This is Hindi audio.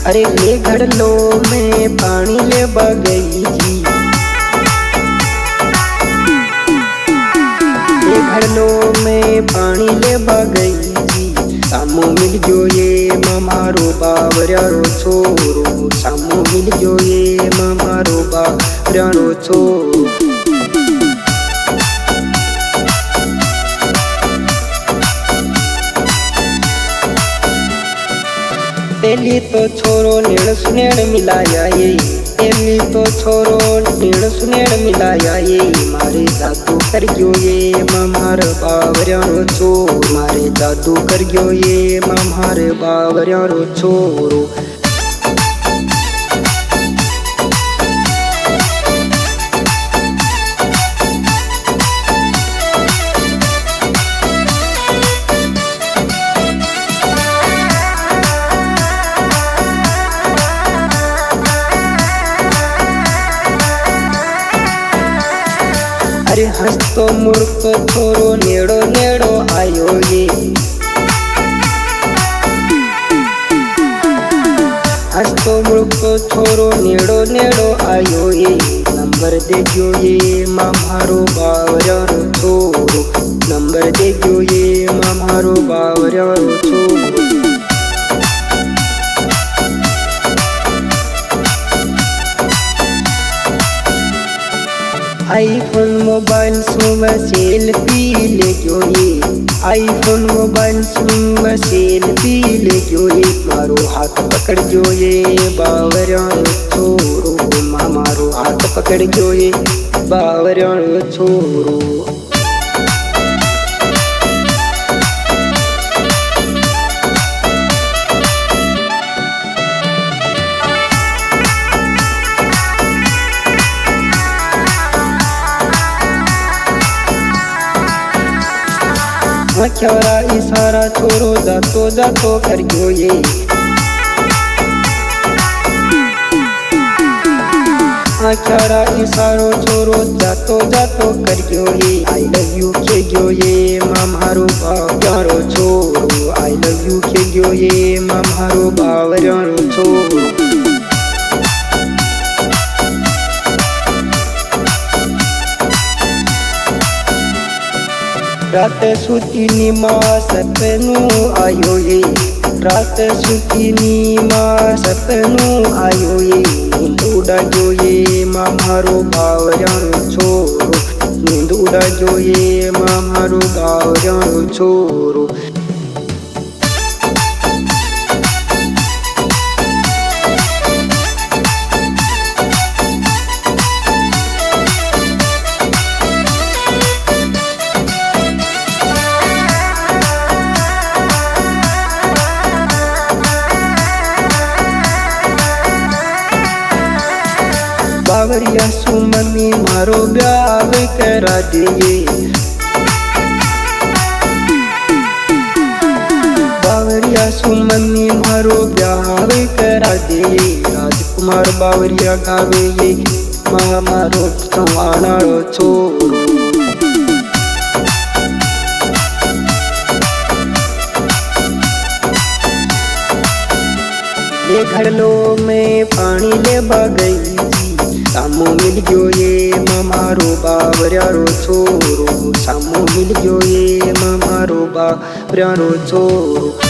अरे ले घड़लो में पानी ले बगई जी, ले घड़लो में पानी ले बगई जी। सामो मिल गयो ये मारो बावरियारो छोरो, सामो मिल गयो ये मारो बावरियारो छोरो। पहली तो छोरो नेड़ सुनेड़ मिलाया ये, पहली तो छोरो नेड़ सुनेड़ मिलाया ये। मारे जादू कर गयो ये मार बावरियारो छोरो, मारे जादू कर गयो ये मार बावरियारो छोरो। अरे हंसतो मुड़को छोरो नेड़ो नेड़ो आयो ये, हंसतो मुड़को छोरो नेड़ो नेड़ो आयो ये। नंबर दे गयो ये मारो बावरियारो छोरो, नंबर दे गयो ये मारो बावरियारो छोरो। आईफोन मोबाइल सुबह सेल्फी ले गयो ये, आईफोन मोबाइल सुबह सेल्फी ले गयो ये। मारो हाथ पकड़ गयो ये बावरियारो छोरो, मारो हाथ पकड़ गयो ये बावरियारो छोरो। आँखरा इशारा छोरो जातो जातो कर गयो ये, आँखरा इशारो छोरो जातो जातो कर गयो ये। आई लव यू के गयो ये मारो बावरियारो छोरो, आई लव यू के गयो ये मारो बावरियारो छोरो। रात सुतीनी माँ सपनू आयो ये, रात सुतीनी माँ सपनू आयो ये। नींद उड़ा गयो ये मारो बावरियारो छोरो, नींद उड़ा गयो ये मारो बावरियारो छोरो। बावरिया सुमनी मारो ब्याह करा दिए, बावरिया सुमनी मारो ब्याह करा दिए। राजकुमार बावरिया गावे ये मारो चौहानारो छोरो। ले घड़लो में पानी ले बगई जी, सामो मिल गयो ये मारो बावरियारो छोरो, सामो मिल गयो ये मारो बावरियारो छोरो।